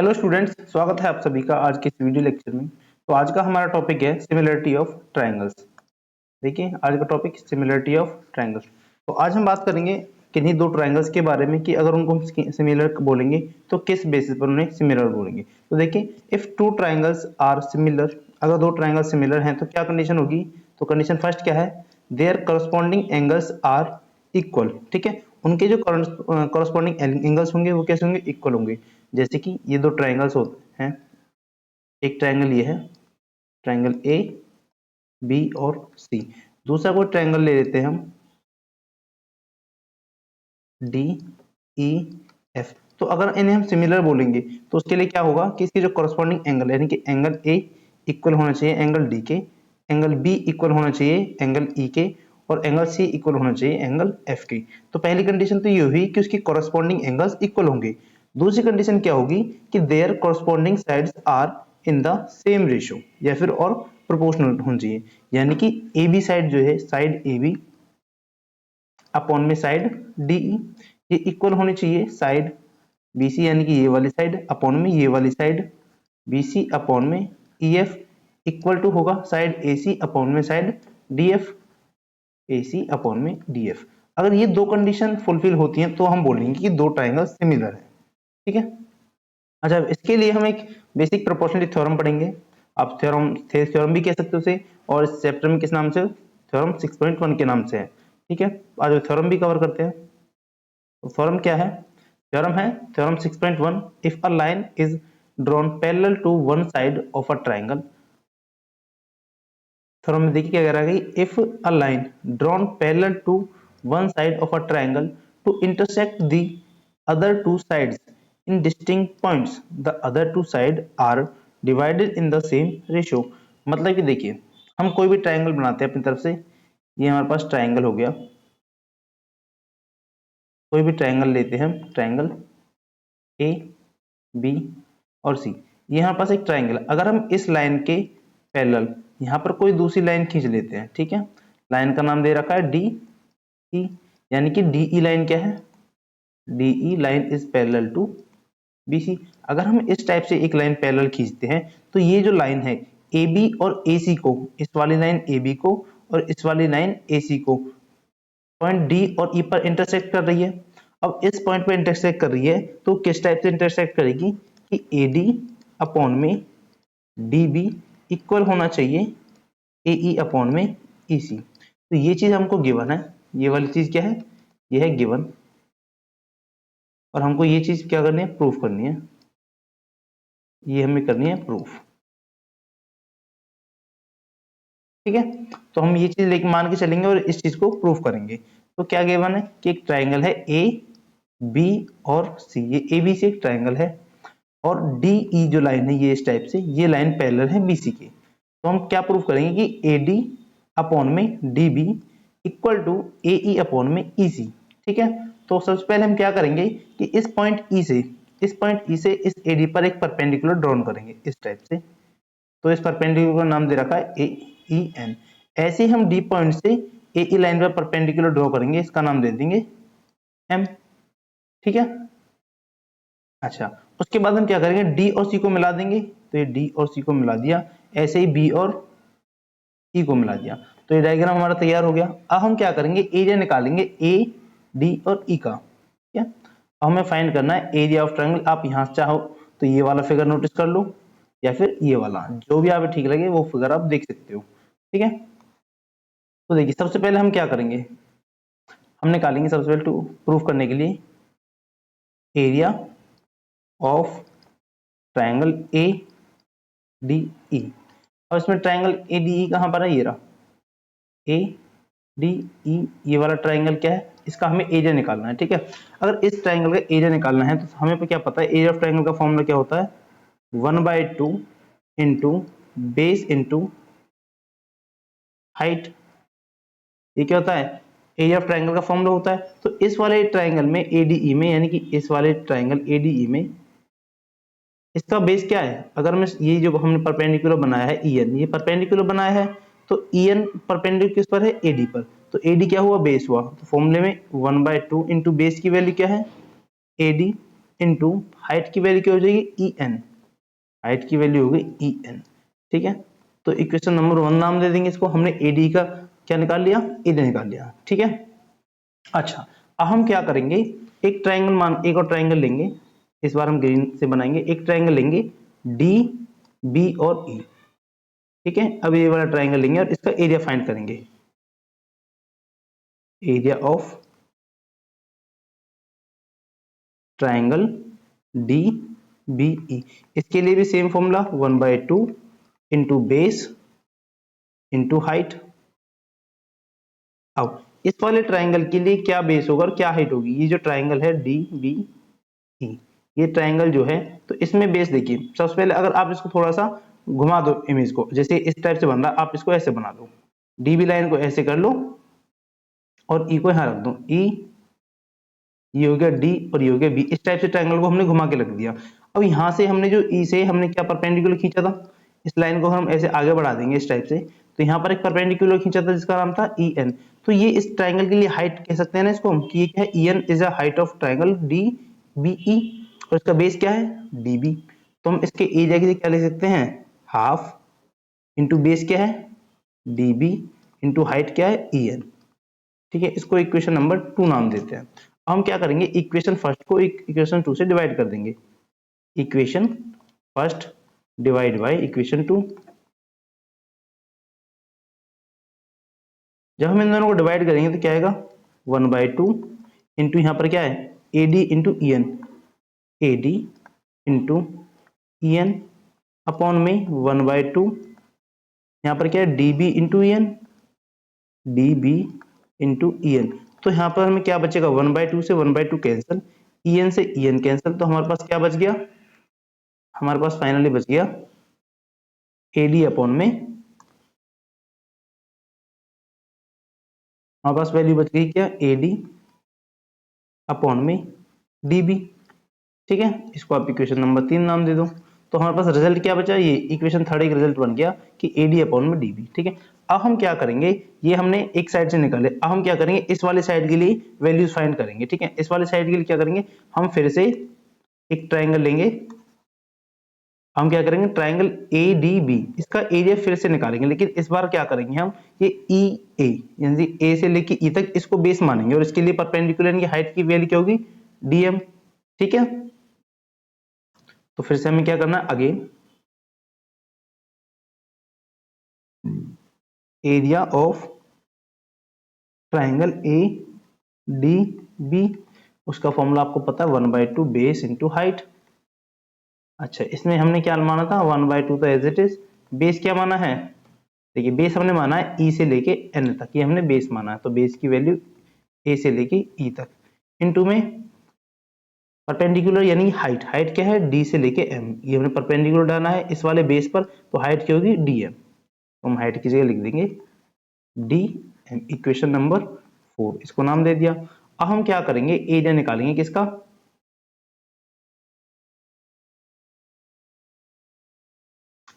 Hello students, स्वागत है आप सभी का आज के इस वीडियो लेक्चर में। तो आज का हमारा टॉपिक है सिमिलरिटी ऑफ ट्रायंगल्स। देखिए, आज का टॉपिक सिमिलरिटी ऑफ ट्रायंगल्स। तो आज हम बात करेंगे किन्हीं दो ट्रायंगल्स के बारे में कि अगर उनको हम सिमिलर बोलेंगे तो किस बेसिस पर उन्हें सिमिलर बोलेंगे। तो देखिए, if two triangles are similar, अगर दो ट्रायंगल सिमिलर हैं तो क्या कंडीशन होगी। तो कंडीशन फर्स्ट क्या है, their corresponding angles are equal. ठीक है, उनके जो करस्पॉन्डिंग एंगल्स होंगे वो कैसे होंगे, इक्वल होंगे। जैसे कि ये दो ट्रायंगल्स होते हैं, एक ट्रायंगल ये है, ट्रायंगल ए बी और सी। दूसरा कोई ट्रायंगल ले लेते हैं हम, डी ई एफ। तो अगर इन्हें हम सिमिलर बोलेंगे तो उसके लिए क्या होगा कि इसके जो करस्पॉन्डिंग एंगल यानी कि एंगल ए इक्वल होना चाहिए एंगल डी के, एंगल बी इक्वल होना चाहिए एंगल ई के, और एंगल सी इक्वल होना चाहिए एंगल एफ के। तो पहली कंडीशन तो ये हुई कि उसकी करस्पॉन्डिंग एंगल्स इक्वल होंगे। दूसरी कंडीशन क्या होगी कि their corresponding sides are in the same ratio, या फिर और प्रोपोर्शनल होना चाहिए। यानी कि ए बी साइड जो है, साइड ए बी अपॉन में साइड डीई, ये इक्वल होनी चाहिए साइड बीसी यानी कि ये वाली साइड अपॉन में ये वाली साइड बीसी अपॉन में ईएफ, इक्वल टू होगा साइड एसी अपॉन में साइड डीएफ, एसी अपॉन में डीएफ। अगर ये दो कंडीशन फुलफिल होती हैं तो हम बोलेंगे कि दो ट्रायंगल सिमिलर है। ठीक है। अच्छा, इसके लिए हम एक बेसिक प्रोपोर्शनलिटी थ्योरम पढ़ेंगे। आप थ्योरम भी कह सकते हो उसे, और इस चैप्टर में किस नाम से, थ्योरम 6.1 के नाम से है। ठीक है, आज थ्योरम भी कवर करते हैं। तो थ्योरम क्या है, theorem 6.1, if a line is drawn parallel to one side of a triangle. Theorem में देखिए क्या कह रहा है, if a line drawn parallel to one side of a triangle to intersect the other two sides in distinct points, the other two side are divided in the same ratio. मतलब कि देखिए, हम कोई भी ट्रायंगल बनाते हैं अपनी तरफ से, ये हमारे पास ट्रायंगल हो गया, कोई भी ट्रायंगल लेते हैं हम, ट्रायंगल ए बी और सी, ये हमारे पास एक ट्रायंगल। अगर हम इस लाइन के पैरेलल यहाँ पर कोई दूसरी लाइन खींच लेते हैं, ठीक है, लाइन का नाम दे रखा है डी ई, यानी कि डी ई लाइन क्या है, D E line is parallel to B C. अगर हम इस टाइप से एक लाइन पैरेलल खींचते हैं तो ये जो लाइन है ए बी और ए सी को, इस वाली लाइन ए बी को और इस वाली लाइन ए सी को पॉइंट डी और ई पर इंटरसेक्ट कर रही है। अब इस पॉइंट पर इंटरसेक्ट कर रही है तो किस टाइप से इंटरसेक्ट करेगी कि ए डी अपॉन में डी बी इक्वल होना चाहिए ए ई अपॉन में ई सी। तो ये चीज हमको गिवन है, ये वाली चीज क्या है, ये है गिवन, और हमको ये चीज क्या करनी है, प्रूफ करनी है। ये हमें करनी है प्रूफ। ठीक है, तो हम ये चीज लेके मान के चलेंगे और इस चीज को प्रूफ करेंगे। तो क्या गिवन है कि एक ट्राइंगल है ए बी और सी, ये ए बी से एक ट्राइंगल है, और डी ई जो लाइन है ये इस टाइप से, ये लाइन पैरेलल है बी सी के। तो हम क्या प्रूफ करेंगे कि ए डी अपॉन में D B equal to A E upon में ई सी। ठीक है, तो सबसे पहले हम क्या करेंगे कि इस पॉइंट ई से, इस पॉइंट ई से इस ए डी पर एक परपेंडिकुलर ड्रॉन करेंगे इस टाइप से। तो इस परपेंडिकुलर का नाम दे रखा है ए ई एन। ऐसे ही हम डी पॉइंट से ए ई लाइन पर परपेंडिकुलर ड्रॉ करेंगे, इसका नाम दे देंगे एम। ठीक है, अच्छा, उसके बाद हम क्या करेंगे, डी और सी को मिला देंगे। तो ये डी और सी को मिला दिया, ऐसे ही बी और ई को मिला दिया। तो ये डायग्राम हमारा तैयार हो गया। अब हम क्या करेंगे, एरिया निकालेंगे ए डी और ई का। ठीक है, अब हमें फाइंड करना है एरिया ऑफ ट्रायंगल। आप यहां से चाहो तो ये वाला फिगर नोटिस कर लो, या फिर ये वाला, जो भी आप ठीक लगे वो फिगर आप देख सकते हो। ठीक है, तो देखिए सबसे पहले हम क्या करेंगे, हम निकालेंगे सबसे पहले टू प्रूफ करने के लिए area of triangle A D E. और इसमें ट्रायंगल ए डी ई कहां पर है, ये रहा ए डी ई, ये वाला ट्रायंगल क्या है, इसका हमें एरिया निकालना है। ठीक है, अगर इस ट्रायंगल का एरिया निकालना है तो हमें क्या पता है, एरिया ऑफ ट्रायंगल का फॉर्मूला क्या होता है, 1/2 इंटू बेस इंटू हाइट। ये क्या होता है, एरिया ऑफ ट्रायंगल का फॉर्मूला होता है। तो इस वाले ट्रायंगल में एडीई में, यानी कि इस वाले ट्रायंगल एडीई में इसका बेस क्या है, अगर मैं ये जो हमने परपेंडिकुलर बनाया है ईएन, ये परपेंडिकुलर बनाया है, तो ईएन परपेंडिकुलर किस पर है, एडी पर। तो एडी क्या हुआ, बेस हुआ। तो फॉर्मूले में 1/2 इंटू बेस की वैल्यू क्या है, एडी इंटू हाइट की वैल्यू क्या हो जाएगी ई एन, हाइट की वैल्यू हो गई ई एन। ठीक है, तो इक्वेशन नंबर 1 नाम दे देंगे इसको, हमने एडी का क्या निकाल लिया, एडी निकाल लिया। ठीक है, अच्छा अब हम क्या करेंगे, एक ट्राइंगल एक और ट्राइंगल लेंगे, इस बार हम ग्रीन से बनाएंगे, एक ट्राइंगल लेंगे डी बी और ई। ठीक है, अब ये वाला ट्राइंगल लेंगे और इसका एरिया फाइंड करेंगे, area of triangle D B E. इसके लिए भी same formula 1/2 into base into height. अब इस वाले ट्राइंगल के लिए क्या बेस होगा और क्या हाइट होगी, ये जो ट्राइंगल है डी बी ई, ये ट्राइंगल जो है, तो इसमें बेस देखिए, सबसे पहले अगर आप इसको थोड़ा सा घुमा दो इमेज को, जैसे इस टाइप से बन रहा, आप इसको ऐसे बना दो, डीबी लाइन को ऐसे कर लो और ई को यहां रख दो, ई ये हो गया डी और ये हो गया बी। इस टाइप से ट्रायंगल को हमने घुमा के रख दिया। अब यहां से हमने जो ई से हमने क्या परपेंडिकुलर खींचा था, इस लाइन को हम ऐसे आगे बढ़ा देंगे इस टाइप से, तो यहाँ पर एक परपेंडिकुलर खींचा था जिसका नाम था ई एन। तो ये इस ट्राइंगल के लिए हाइट कह सकते हैं ना इसको हम, कि ये क्या है, E N is a height of triangle D B E, और इसका बेस क्या है डी बी। तो हम इसके एरिया के लिए क्या लिख सकते हैं, हाफ इंटू बेस क्या है डी बी इंटू हाइट क्या है ई एन। ठीक है, इसको इक्वेशन नंबर 2 नाम देते हैं। अब हम क्या करेंगे, इक्वेशन फर्स्ट को इक्वेशन 2 से डिवाइड कर देंगे, equation first divide by equation 2। जब हम इन दोनों को डिवाइड करेंगे तो क्या आएगा 1/2 इंटू यहाँ पर क्या है A D into E N, A D into E N upon में 1/2 यहाँ पर क्या है D B into E N, D B into E N. तो यहाँ पर हमें क्या बचेगा 1/2 से 1/2 कैंसिल, ई एन से ई एन कैंसिल, तो हमारे पास क्या बच गया, हमारे पास फाइनली बच गया ए डी अपॉन में, हमारे पास वैल्यू बच गई क्या ए डी अपॉन में डी बी। ठीक है, इसको आप इक्वेशन नंबर 3 नाम दे दो। तो हमारे पास रिजल्ट क्या बचा, ये इक्वेशन थर्ड एक रिजल्ट बन गया कि ए डी अपॉन में डी बी। ठीक है, अब हम क्या करेंगे, ये हमने एक साइड से निकाले, अब हम क्या करेंगे इस वाले साइड के लिए वैल्यूज फाइंड करेंगे। ठीक है, इस वाले साइड के लिए क्या करेंगे, हम फिर से एक ट्राइंगल लेंगे, हम क्या करेंगे ट्राइंगल ए डी बी, इसका एरिया फिर से निकालेंगे, लेकिन इस बार क्या करेंगे हम ये ई ए यानी ए से लेके ई तक इसको बेस मानेंगे, और इसके लिए परपेंडिकुलर की हाइट की वैल्यू क्या होगी डीएम। ठीक है, तो फिर से हमें क्या करना है, again area of triangle A D B, उसका फॉर्मूला आपको पता है 1/2 बेस इंटू हाइट। अच्छा, इसमें हमने क्या माना था 1/2, तो एज इट इज। बेस क्या माना है, देखिए बेस हमने माना है ई से लेके एन तक, ये हमने बेस माना है, तो बेस की वैल्यू ए से लेके ई तक, इनटू में परपेंडिकुलर यानी हाइट, हाइट क्या है डी से लेके एम, ये हमने परपेंडिकुलर डाला है इस वाले बेस पर, तो हाइट क्या होगी डी एम, तो हम हाइट की जगह लिख देंगे डी एम, इक्वेशन नंबर 4 इसको नाम दे दिया। अब हम क्या करेंगे एरिया निकालेंगे किसका,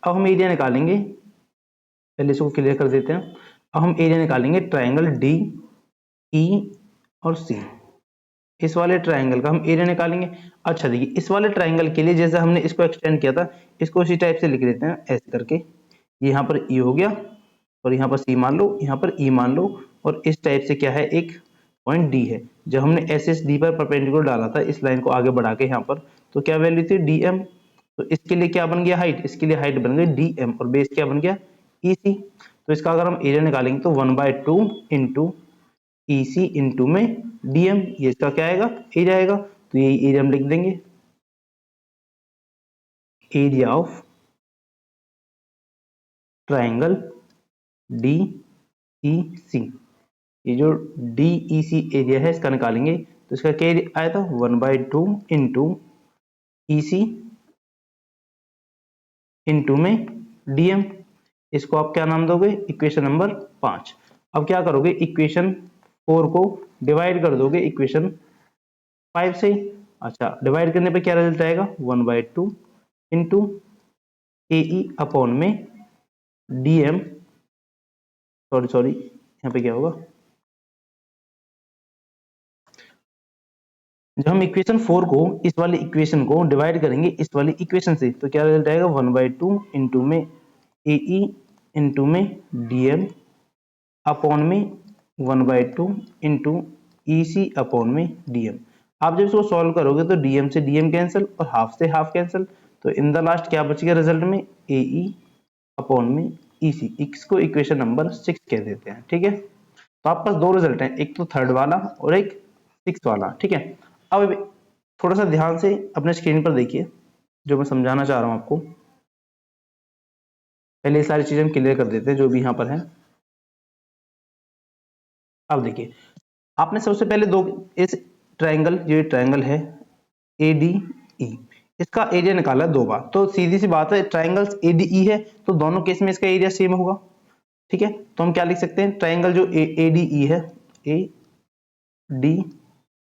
अब हम एरिया निकालेंगे, पहले इसको क्लियर कर देते हैं। अब हम एरिया निकालेंगे ट्राइंगल डी ई और सी, इस वाले ट्राइंगल का हम एरिया निकालेंगे। अच्छा देखिए, इस वाले ट्राइंगल के लिए जैसे हमने इसको एक्सटेंड किया था, इसको इसी टाइप से लिख देते हैं ऐसे करके, ये यहाँ पर ई हो गया और यहाँ पर सी मान लो, यहाँ पर ई मान लो, और इस टाइप से क्या है एक पॉइंट डी है। जब हमने एस एस डी पर परपेंडिकुलर डाला था इस लाइन को आगे बढ़ा के यहाँ पर, तो क्या वैल्यू थी डी एम, तो इसके लिए क्या बन गया हाइट, इसके लिए हाइट बन गई डी एम और बेस क्या बन गया ई सी। तो इसका अगर हम एरिया निकालेंगे तो 1/2 इंटू ई सी इंटू में डीएम, ये इसका क्या आएगा एरिया आएगा, तो ये एरिया हम लिख देंगे, area of triangle D E C. ये जो डी ई सी एरिया है इसका निकालेंगे, तो इसका क्या आया था 1/2 इंटू ई सी इंटू में डीएम, इसको आप क्या नाम दोगे इक्वेशन नंबर 5। अब क्या करोगे इक्वेशन 4 को डिवाइड कर दोगे इक्वेशन 5 से। अच्छा, डिवाइड करने पे क्या रिजल्ट आएगा 1/2 इंटू ए ई अपॉन में डी एम, सॉरी सॉरी यहाँ पे क्या होगा जब हम इक्वेशन 4 को इस वाली इक्वेशन को डिवाइड करेंगे इस वाली इक्वेशन से तो क्या रिजल्ट आएगा 1/2 इंटू में ए ई इंटू में डी एम अपॉन में 1/2 इंटू ई सी अपॉन में डी एम। आप जब इसको सॉल्व करोगे तो डीएम से डीएम कैंसिल और हाफ से हाफ कैंसिल, तो इन द लास्ट क्या बच गया रिजल्ट में ए ई अपॉन में ई सी, इसको इक्वेशन नंबर 6 कह देते हैं। ठीक है, तो आपके पास दो रिजल्ट हैं, एक तो थर्ड वाला और एक सिक्स वाला। ठीक है, अब थोड़ा सा ध्यान से अपने स्क्रीन पर देखिए जो मैं समझाना चाह रहा हूं आपको। पहले ये सारी चीजें हम क्लियर कर देते हैं जो भी यहाँ पर है। अब देखिए, आपने सबसे पहले दो इस ट्रायंगल, ये ट्रायंगल है ए डी ई, इसका एरिया निकाला दो बार, तो सीधी सी बात है ट्रायंगल्स ए डी ई है तो दोनों केस में इसका एरिया सेम होगा। ठीक है, तो हम क्या लिख सकते हैं, ट्रायंगल जो ए डी ई है, ए डी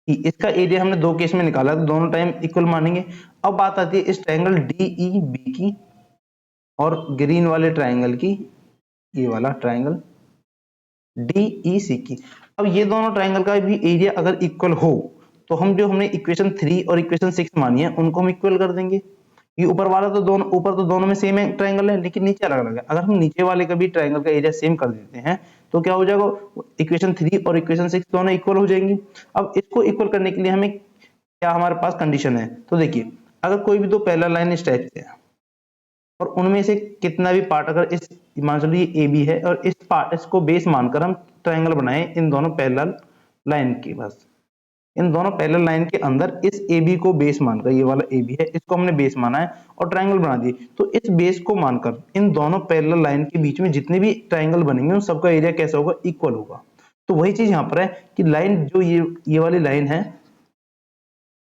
ई, इसका एरिया हमने दो केस में निकाला तो दोनों टाइम इक्वल मानेंगे। अब बात आती है इस ट्रायंगल डी ई बी की और ग्रीन वाले ट्रायंगल की, ये वाला ट्रायंगल डी ई सी की। अब ये दोनों ट्रायंगल का भी एरिया अगर इक्वल हो तो हम जो हमने इक्वेशन 3 और इक्वेशन 6 मानी है उनको हम इक्वल कर देंगे। ये ऊपर वाला तो दोनों, ऊपर तो दोनों में सेम है ट्रायंगल है लेकिन नीचे अलग अलग है, अगर हम नीचे वाले का भी ट्रायंगल का एरिया सेम कर देते हैं तो क्या हो जाएगा, इक्वेशन 3 और इक्वेशन 6 दोनों इक्वल हो जाएंगी। अब इसको इक्वल करने के लिए हमें क्या हमारे पास कंडीशन है, तो देखिए अगर कोई भी दो पैरेलल लाइन इस टाइप से है और उनमें से कितना भी पार्ट अगर इस, मान चलिए ए बी है और इस पार्ट, इसको बेस मानकर हम ट्रायंगल बनाए इन दोनों पैरेलल लाइन के, बस इन दोनों पैरेलल लाइन के अंदर इस ए बी को बेस मानकर, ये वाला ए बी है इसको हमने बेस माना है और ट्रायंगल बना दिए, तो इस बेस को मानकर इन दोनों पैरेलल लाइन के बीच में जितने भी ट्रायंगल बनेंगे उन सबका एरिया कैसा होगा, इक्वल होगा। तो वही चीज यहाँ पर है कि लाइन जो ये वाली लाइन है,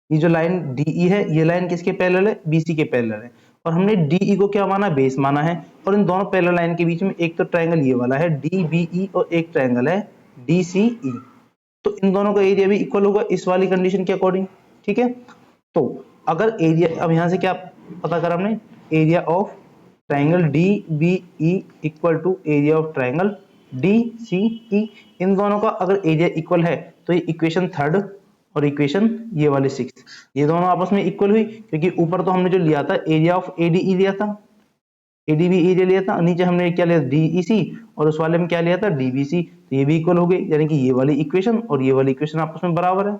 ये जो लाइन डीई है, ये लाइन किसके पैरेलल है, बीसी के पैरेलल है और हमने डीई को क्या माना, बेस माना है। और इन दोनों पैरेलल लाइन के बीच में एक तो ट्रायंगल ये वाला है डीबीई और एक ट्रायंगल है डीसीई, तो इन दोनों का एरिया भी इक्वल होगा इस वाली कंडीशन के अकॉर्डिंग। ठीक है, तो अगर एरिया, अब यहां से क्या पता करा हमने, area of triangle DBE equal to area of triangle DCE, इन दोनों का अगर एरिया इक्वल है तो ये इक्वेशन थर्ड और इक्वेशन ये वाली 6 ये दोनों आपस में इक्वल हुई, क्योंकि ऊपर तो हमने जो लिया था एरिया ऑफ एडीई लिया था, एडीबी एरिया लिया था, नीचे हमने क्या लिया डीईसी और उस वाले में क्या लिया था डीबीसी, तो ये भी इक्वल हो गए, यानी कि ये वाली इक्वेशन और ये वाली इक्वेशन आपस में बराबर है।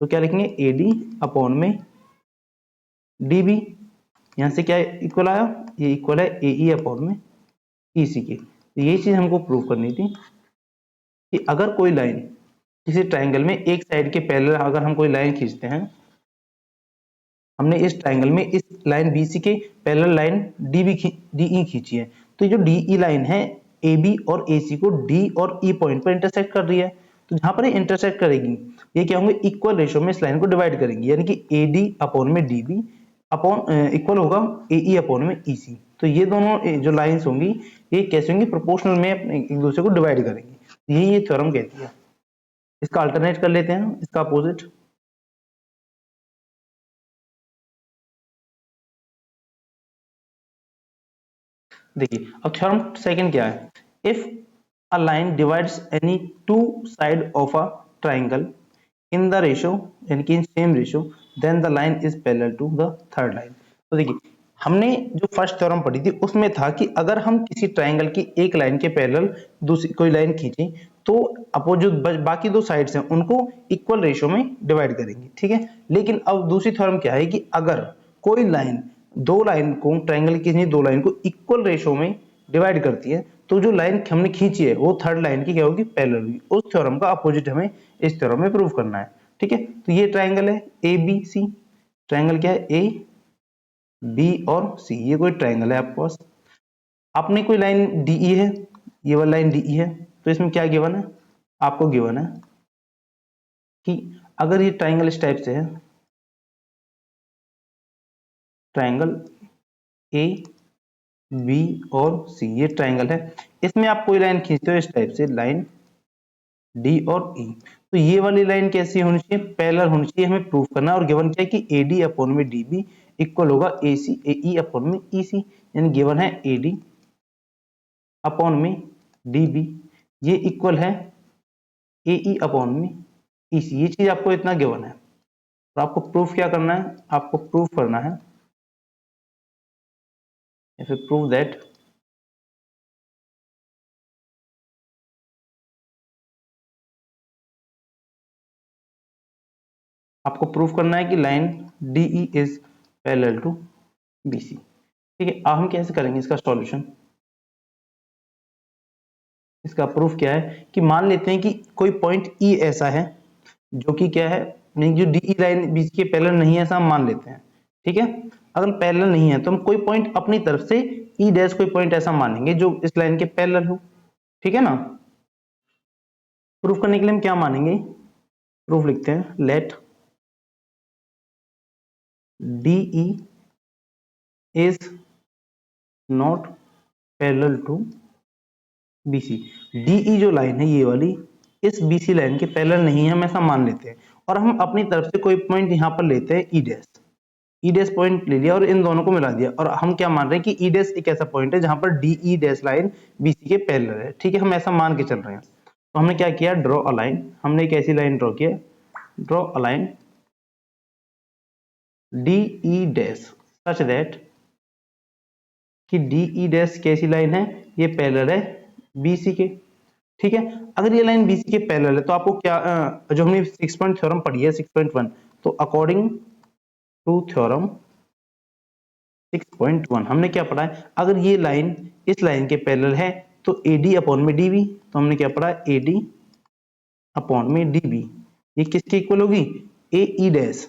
तो क्या लिखेंगे, एडी अपॉन में डीबी, यहां से क्या इक्वल आया, ये इक्वल है एई अपॉन में ईसी के। तो ये चीज हमको प्रूव करनी थी कि अगर कोई लाइन किसी ट्रायंगल में एक साइड के पैरेलल अगर हम कोई लाइन खींचते हैं, हमने इस ट्रायंगल में इस लाइन बीसी के पैरेलल लाइन डीई खींची है, तो ये जो डीई लाइन है ए बी और ए सी को डी और ई पॉइंट पर इंटरसेक्ट कर रही है, तो जहां पर ये इंटरसेक्ट करेगी ये क्या होंगे, इक्वल रेशियो में इस लाइन को डिवाइड करेंगी, यानी कि ए डी अपॉन में डी बी अपॉन इक्वल होगा ए ई अपॉन में ई सी। तो ये दोनों जो लाइंस होंगी ये कैसे होंगी, प्रोपोर्शनल में एक दूसरे को डिवाइड करेंगी, यही ये थ्योरम कहती है। इसका अल्टरनेट कर लेते हैं, इसका अपोजिट। देखिए अब थ्योरम सेकंड क्या है, if a line divides any two side of a triangle in the ratio, यानी कि in same ratio, then the line is parallel to the third line. तो देखिए हमने जो फर्स्ट थ्योरम पढ़ी थी उसमें था कि अगर हम किसी ट्राइंगल की एक लाइन के पैरेलल दूसरी कोई लाइन खींची तो अपोजिट बाकी दो साइड्स हैं उनको इक्वल रेशियो में डिवाइड करेंगे। ठीक है, लेकिन अब दूसरी थ्योरम क्या है कि अगर कोई लाइन दो लाइन को, ट्राइंगल की दो लाइन को इक्वल रेशियो में डिवाइड करती है तो जो लाइन हमने खींची है वो थर्ड लाइन की क्या होगी, पैरेलल होगी। उस थ्योरम का अपोजिट हमें इस थ्योरम में प्रूव करना है। ठीक है, तो ये ट्राइंगल है ए बी सी, ट्राइंगल क्या है ए बी और सी, ये कोई ट्राइंगल है आपके पास। आपने कोई लाइन डीई है, ये वाली लाइन डीई है, तो इसमें क्या गिवन है, आपको गिवन है कि अगर ये ट्राइंगल इस टाइप से है, ट्राइंगल ए बी और सी ये ट्राइंगल है, इसमें आप कोई लाइन खींचते हो इस टाइप से, लाइन डी और ई, तो ये वाली लाइन कैसी होनी चाहिए, पैरेलल होनी चाहिए, हमें प्रूफ करना है। और गिवन क्या है कि ए डी अपॉन में डी बी इक्वल होगा ए सी ए ई अपॉन में ई सी, यानी गिवन है ए डी अपॉन में डी बी ये इक्वल है ए ई अपॉन में ई सी, ये चीज आपको इतना गिवन है। तो आपको प्रूफ क्या करना है, आपको प्रूफ करना है, इफ यू प्रूव दैट आपको प्रूफ करना है कि line DE is parallel to BC। ठीक है, अब हम कैसे करेंगे इसका सॉल्यूशन। इसका प्रूफ क्या है कि मान लेते हैं कि कोई पॉइंट E ऐसा है जो कि क्या है, नहीं जो DE लाइन BC के पैरेलल नहीं है, ऐसा हम मान लेते हैं। ठीक है, अगर पैरेलल नहीं है तो हम कोई पॉइंट अपनी तरफ से E डैश कोई पॉइंट ऐसा मानेंगे जो इस लाइन के पैरेलल हो। ठीक है ना, प्रूफ करने के लिए हम क्या मानेंगे, प्रूफ लिखते हैं, let DE is not parallel to BC। DE जो लाइन है ये वाली इस BC लाइन के पैरेलल नहीं है, हम ऐसा मान लेते हैं, और हम अपनी तरफ से कोई पॉइंट यहां पर लेते हैं E dash. E dash point ले लिया और इन दोनों को मिला दिया, और हम क्या मान रहे हैं कि E डैश एक ऐसा पॉइंट है जहां पर DE डैश लाइन BC के पैरेलल है। ठीक है, हम ऐसा मान के चल रहे हैं। तो हमने क्या किया, ड्रॉ अ लाइन, हमने एक ऐसी लाइन ड्रॉ किया, draw a line DE dash such that कि DE डैश कैसी लाइन है, ये पैरेलल है BC के। ठीक है, अगर ये लाइन BC के पैरेलल है तो आपको क्या जो हमने 6 पॉइंट थ्योरम पढ़ी है 6.1, तो अकॉर्डिंग टू थ्योरम 6.1 हमने क्या पढ़ा है, अगर ये लाइन इस लाइन के पैरेलल है तो AD अपॉन में DB, तो हमने क्या पढ़ा, AD अपॉन में DB ये किसके इक्वल होगी, AE डैश।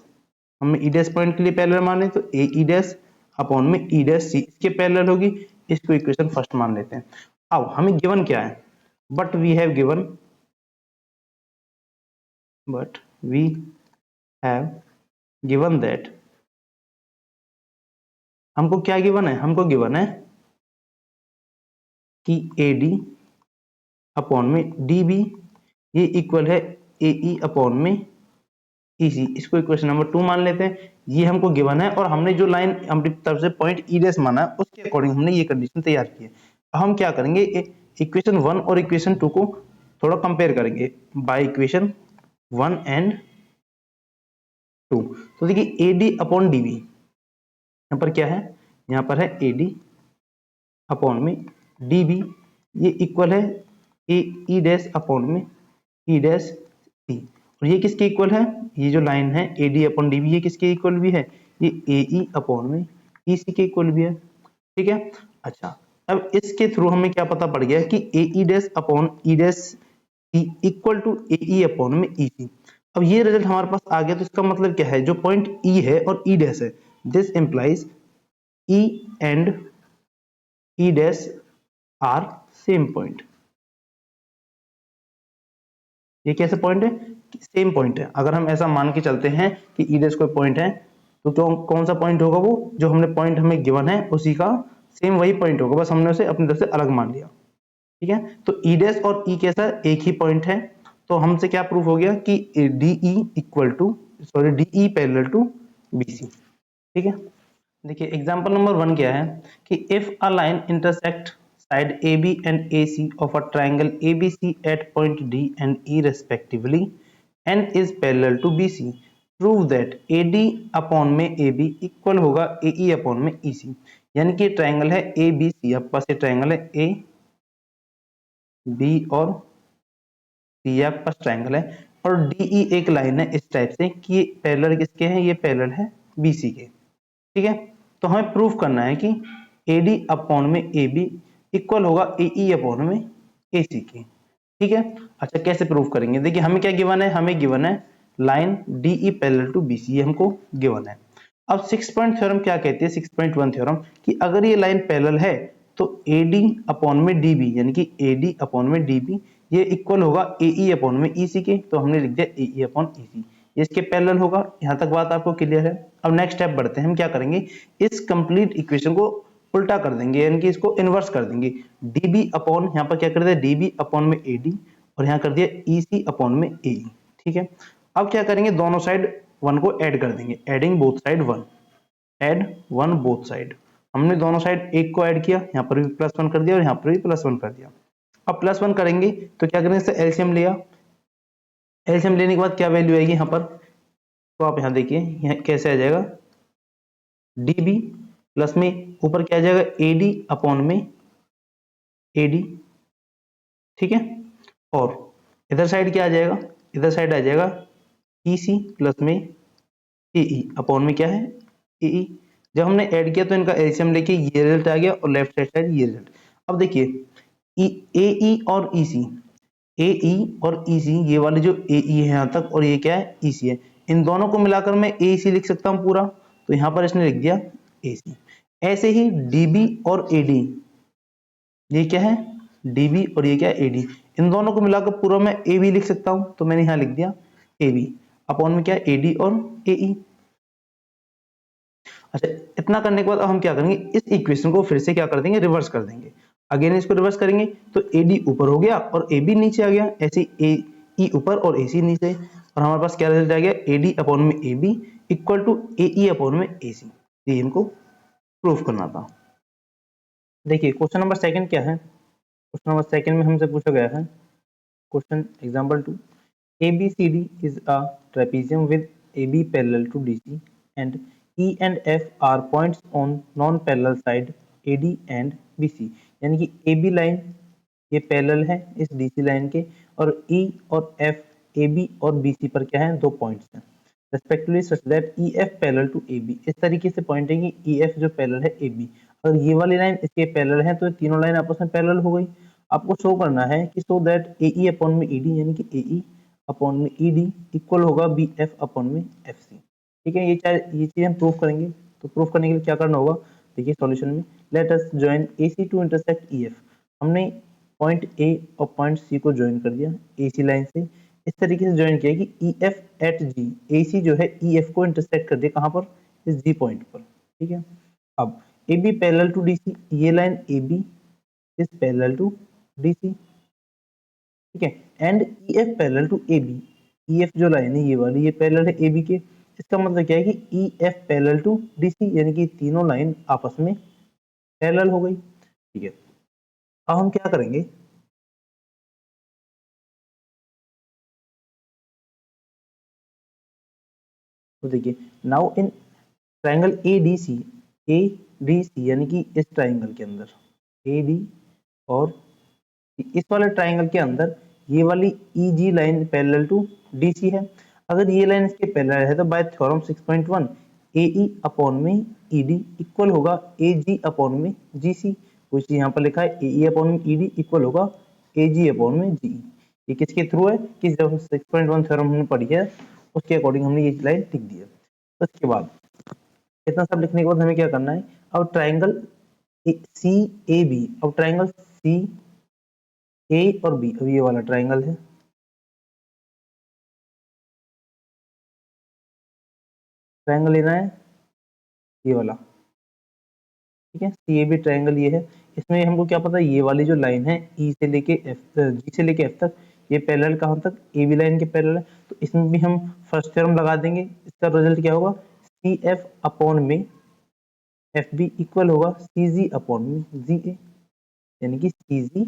हमने E डैश पॉइंट के लिए पैरेलल माने तो AE डैश अपॉन में E डैश C इसके पैरेलल होगी। इसको इक्वेशन फर्स्ट मान लेते हैं। अब हमें गिवन क्या है, but we have given that, हमको क्या गिवन है, हमको गिवन है कि AD अपॉन में DB ये इक्वल है AE अपॉन में EC। इसको इक्वेशन नंबर 2 मान लेते हैं, ये हमको गिवन है, और हमने जो लाइन अपनी तरफ से पॉइंट E डैश माना है उसके अकॉर्डिंग हमने ये कंडीशन तैयार की है। अब हम क्या करेंगे, इक्वेशन 1 और इक्वेशन 2 को थोड़ा कंपेयर करेंगे बाय इक्वेशन 1 एंड 2। तो देखिए AD अपॉन DB यहाँ पर क्या है, यहाँ पर है AD अपॉन में DB ये इक्वल है E डैश अपॉन में E डैश C, और ये किसके इक्वल है, ये जो लाइन है AD अपॉन DB ये किसके इक्वल भी है, ये AE अपॉन में EC के इक्वल भी है। ठीक है, अच्छा अब इसके थ्रू हमें क्या पता पड़ गया कि AE dash upon E dash C equal to AE upon में EC। अब ये रिजल्ट हमारे पास आ गया, तो इसका मतलब क्या है, जो पॉइंट E है और E डैश है, this implies E and E dash are same point. ये कैसे पॉइंट है, सेम पॉइंट है। अगर हम ऐसा मान के चलते हैं कि E डैश कोई पॉइंट है तो कौन सा पॉइंट होगा, वो जो हमने पॉइंट हमें गिवन है उसी का सेम वही पॉइंट होगा, बस हमने उसे अपनी तरफ से अलग मान लिया। ठीक है, तो E डैश और E कैसा एक ही पॉइंट है, तो हमसे क्या प्रूफ हो गया कि DE equal to DE parallel to BC। ठीक है, देखिए एग्जांपल नंबर 1 क्या है कि if a line intersect side AB and AC of a triangle ABC at point D and E respectively and is parallel to BC, prove that AD upon में AB equal होगा AE upon में EC। यानी कि triangle है ABC, आपके पास ये triangle है AB और C आपके पास ट्रायंगल है, और DE एक लाइन है इस टाइप से कि ये पैरेलल किसके हैं, ये पैरेलल है BC के। ठीक है, तो हमें प्रूफ करना है कि AD अपॉन में AB इक्वल होगा AE अपॉन में AC के। ठीक है, अच्छा कैसे प्रूफ करेंगे, देखिए हमें क्या गिवन है, हमें गिवन है line DE parallel to BC, ये हमको गिवन है। अब 6 पॉइंट थ्योरम क्या कहती है, 6.1 थ्योरम कि अगर ये लाइन पैरेलल है तो AD अपॉन में DB यानी कि AD अपॉन में DB ये इक्वल होगा AE अपॉन में EC के, तो हमने लिख दिया AE अपॉन EC, ये इसके पैरेलल होगा। यहां तक बात आपको क्लियर है। अब नेक्स्ट स्टेप बढ़ते हैं, हम क्या करेंगे, इस कंप्लीट इक्वेशन को उल्टा कर देंगे, यानी कि इसको इनवर्स कर देंगे। DB अपॉन यहाँ पर क्या कर दिया, DB अपॉन में AD, और यहाँ कर दिया EC अपॉन में AE। ठीक है, अब क्या करेंगे, दोनों साइड 1 को ऐड कर देंगे, adding both side 1, add 1 both side. हमने दोनों साइड एक को ऐड किया, यहाँ पर भी +1 कर दिया और यहाँ पर भी +1 कर दिया। अब +1 करेंगे तो क्या करेंगे, इससे एलसीएम लिया, एलसीएम लेने के बाद क्या वैल्यू आएगी यहाँ पर, तो आप यहाँ देखिए यहाँ कैसे आ जाएगा, डी बी प्लस में ऊपर क्या आ जाएगा, ए डी अपॉन में ए डी, ठीक है। और इधर साइड क्या आ जाएगा, इधर साइड आ जाएगा ई सी प्लस में ए ई अपॉन में क्या है, ए ई। जब हमने ऐड किया तो इनका एलसीएम लेके ये रिजल्ट आ गया और लेफ्ट साइड ये रिजल्ट। अब देखिए ए ई और ई सी, ए ई और ई सी, ये वाले जो ए ई है यहाँ तक और ये क्या है, ई सी है, इन दोनों को मिलाकर मैं ए सी लिख सकता हूँ पूरा, तो यहाँ पर इसने लिख दिया ए सी। ऐसे ही डी बी और ए डी, ये क्या है डी बी और ये क्या है ए डी, इन दोनों को मिलाकर पूरा मैं ए बी लिख सकता हूँ, तो मैंने यहाँ लिख दिया ए बी अपॉन में क्या है, ए डी और ए ई। अच्छा, इतना करने के बाद अब हम क्या करेंगे, इस इक्वेशन को फिर से क्या कर देंगे, रिवर्स कर देंगे। अगेन इसको रिवर्स करेंगे तो ए डी ऊपर हो गया और ए बी नीचे आ गया, ऐसे ए ई ऊपर और ए सी नीचे, और हमारे पास क्या रिजल्ट आ गया, ए डी अपॉन में A B equal to A E upon में ए सी। ये इनको प्रूफ करना था। देखिए क्वेश्चन नंबर सेकंड क्या है, क्वेश्चन नंबर सेकंड में हमसे पूछा गया है, question example 2, ABCD is a trapezium with AB parallel to DC and E and F are points on non-parallel side AD and BC। यानी कि AB लाइन ये पैरेलल है इस DC लाइन के, और E और F AB और BC पर क्या है, दो पॉइंट्स हैं respectively such that EF parallel to AB। इस तरीके से पॉइंट है कि EF जो पैरेलल है AB, अगर ये वाली लाइन इसके पैरेलल है तो ये तीनों लाइन आपस में पैरेलल हो गई। आपको शो करना है कि सो दैट AE अपॉन में ED यानी कि AE अपॉन में ED इक्वल होगा BF अपॉन में FC। ठीक है, ये चीज हम प्रूफ करेंगे। तो प्रूफ करने के लिए क्या करना होगा, देखिए सॉल्यूशन में, let us join AC to intersect EF। हमने पॉइंट A और पॉइंट C को ज्वाइन कर दिया AC लाइन से, इस तरीके से ज्वाइन किया कि EF एट G, AC जो है EF को इंटरसेक्ट कर दिया कहां पर, इस G पॉइंट पर। ठीक है, अब AB पैरेलल टू DC, ये line AB is parallel to DC, ठीक है, and EF parallel to AB। EF जो लाइन है ये वाली, ये पैरेलल है AB के। इसका मतलब क्या है कि EF पैरेलल टू DC, यानी कि तीनों लाइन आपस में पैरेलल हो गई। ठीक है, अब हम क्या करेंगे, तो देखिए नाउ इन ट्राइंगल ADC यानी कि इस ट्राइंगल के अंदर AD और इस वाले ट्राइंगल के अंदर ये वाली EG line parallel to DC है। अगर ये लाइन इसके पैरेलल है तो बाय थ्योरम 6.1 AE अपॉन में ED इक्वल होगा AG अपॉन में GC। कुछ यहाँ पर लिखा है AE अपॉन में ED इक्वल होगा AG अपॉन में GE। ये किसके थ्रू है कि जब 6.1 थ्योरम हमने पढ़ी है उसके अकॉर्डिंग हमने ये लाइन लिख दी है। उसके बाद इतना सब लिखने के बाद हमें क्या करना है, अब ट्राइंगल CAB, अब ट्राइंगल C A और B, अब ये वाला ट्राइंगल है, ट्राइंगल लेना है ये वाला। ठीक है, CAB ट्राइंगल ये है, इसमें हमको क्या पता है, ये वाली जो लाइन है E से लेके F, G से लेके F तक, ये पैरेलल कहाँ तक, AB लाइन के पैरेलल है। तो इसमें भी हम फर्स्ट थ्योरम लगा देंगे। इसका रिजल्ट क्या होगा, CF अपॉन में FB इक्वल होगा CG अपॉन में GA, यानी कि CG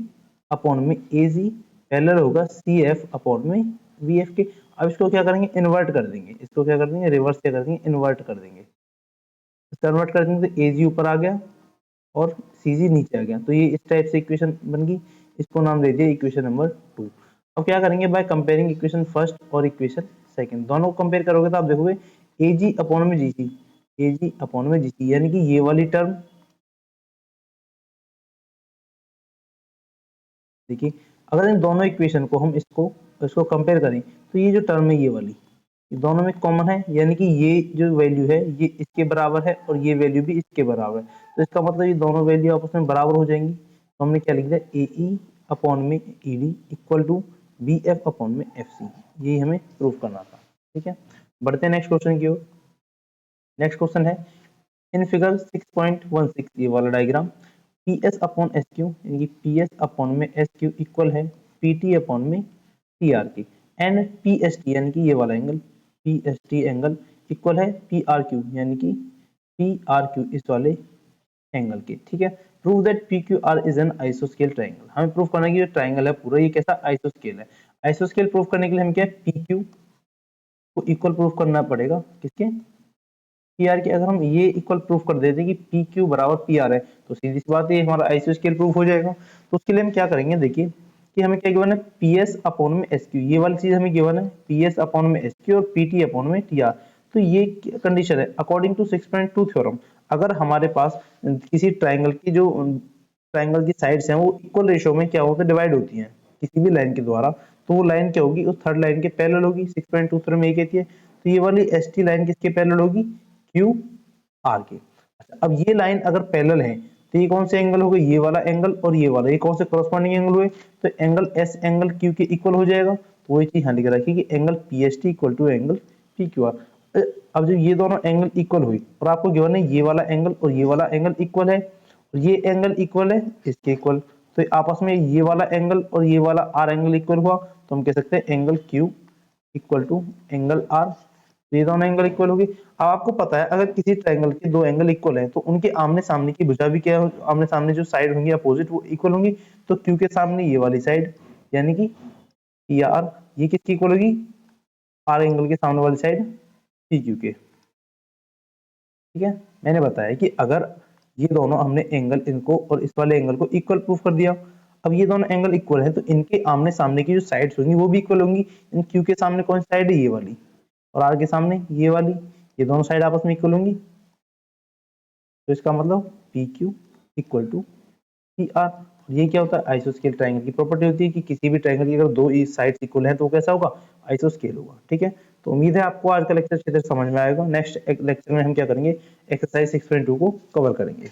अपॉन में AG पैरेलल होगा CF अपॉन में VF के। अब इसको क्या करेंगे, इन्वर्ट कर देंगे, इसको क्या कर देंगे, रिवर्स क्या कर देंगे, इन्वर्ट कर देंगे। कन्वर्ट कर देंगे तो AG ऊपर आ गया और CG नीचे आ गया, तो ये इस टाइप से इक्वेशन बन गई। इसको नाम दे दिया इक्वेशन नंबर 2। अब क्या करेंगे, बाय कंपेयरिंग इक्वेशन फर्स्ट और इक्वेशन सेकंड, दोनों को कंपेयर करोगे तो आप देखोगे AG अपॉन में GC, AG अपॉन में GC, यानी कि ये वाली टर्म, देखिए अगर इन दोनों इक्वेशन को हम इसको कंपेयर करें तो ये जो टर्म है ये वाली, ये दोनों में कॉमन है, यानी कि ये जो वैल्यू है ये इसके बराबर है और ये वैल्यू भी इसके बराबर है। तो इसका मतलब ये दोनों वैल्यू आपस में बराबर हो जाएंगी। तो हमने क्या लिख दिया, AE अपॉन में ED equal to BF upon में FC। ये हमें प्रूफ करना था। ठीक है, बढ़ते हैं नेक्स्ट क्वेश्चन की ओर। नेक्स्ट क्वेश्चन है, इन फिगर 6.16 ये वाला डायग्राम, PS अपॉन SQ यानी कि PS अपॉन में SQ इक्वल है PT अपॉन में PR की, एंड PST यानी कि ये वाला एंगल PST एंगल इक्वल है PRQ यानी कि PRQ इस वाले एंगल के। ठीक है, prove that PQR is an आइसोस्केल ट्राइंगल। हमें प्रूफ करना है कि जो ट्राइंगल है पूरा ये कैसा आइसोस्केल है। आइसोस्केल प्रूफ करने के लिए हम क्या है, PQ को इक्वल प्रूफ करना पड़ेगा किसके, पी आर के। अगर हम ये इक्वल प्रूफ कर देते कि पी क्यू बराबर पी आर है तो सीधी सी बात है हमारा आइसोस्केल प्रूफ हो जाएगा। तो उसके लिए हम क्या करेंगे, देखिए कि हमें क्या गिवन है, पी एस अपॉन में एस क्यू, ये वाली चीज हमें गिवन है, पी एस अपॉन में एस क्यू और पी टी अपॉन में टी आर। तो ये कंडीशन है अकॉर्डिंग टू 6.2 थ्योरम। अगर हमारे पास किसी ट्राइंगल की जो ट्राइंगल की साइड्स हैं वो इक्वल रेशियो में क्या होता है, डिवाइड होती हैं किसी भी लाइन के द्वारा, तो वो लाइन क्या होगी, उस थर्ड लाइन के पैरेलल होगी। 6.2 थ्योरम ये कहती है। तो ये वाली एस टी लाइन किसके पैरेलल होगी, क्यू आर के। अच्छा, अब ये लाइन अगर पैरेलल है तो ये कौन से एंगल हो गए, ये वाला एंगल और ये वाला, ये कौन से कॉरस्पॉन्डिंग एंगल हुए, तो एंगल एस एंगल क्यू के इक्वल हो जाएगा। तो वही चीज यहाँ लिख रखी कि angle P S T equal to angle P Q R. अब जब ये दोनों एंगल इक्वल हुई और आपको गिवन है ये वाला एंगल और ये वाला एंगल इक्वल है और ये एंगल इक्वल है इसके इक्वल, तो आपस में ये वाला एंगल और ये वाला आर एंगल इक्वल हुआ, तो हम कह सकते हैं angle Q equal to angle R. ये दोनों एंगल इक्वल होगी। अब आपको पता है अगर किसी ट्रायंगल के दो एंगल इक्वल हैं तो उनके आमने सामने की भुजा भी क्या हो, आमने सामने जो साइड होंगी अपोजिट वो इक्वल होंगी। तो क्यू के सामने ये वाली साइड यानी कि पी आर, ये किसकी इक्वल होगी, आर एंगल के सामने वाली साइड पी क्यू के। ठीक है, मैंने बताया कि अगर ये दोनों हमने एंगल इनको और इस वाले एंगल को इक्वल प्रूफ कर दिया। अब ये दोनों एंगल इक्वल है तो इनके आमने सामने की जो साइड्स होंगी वो भी इक्वल होंगी। इन क्यू के सामने कौन सी साइड है, ये वाली, और आर के सामने ये वाली, ये दोनों साइड आपस में इक्वल होंगी। तो इसका मतलब P Q equal to P R. ये क्या होता है, आइसोस्केल ट्रायंगल की प्रॉपर्टी होती है कि किसी भी ट्रायंगल की अगर दो साइड्स इक्वल हैं तो वो कैसा होगा, आइसोस्केल होगा। ठीक है, तो उम्मीद है आपको आज का लेक्चर अच्छे से समझ में आएगा। नेक्स्ट लेक्चर में हम क्या करेंगे, एक्सरसाइज 6.2 को कवर करेंगे।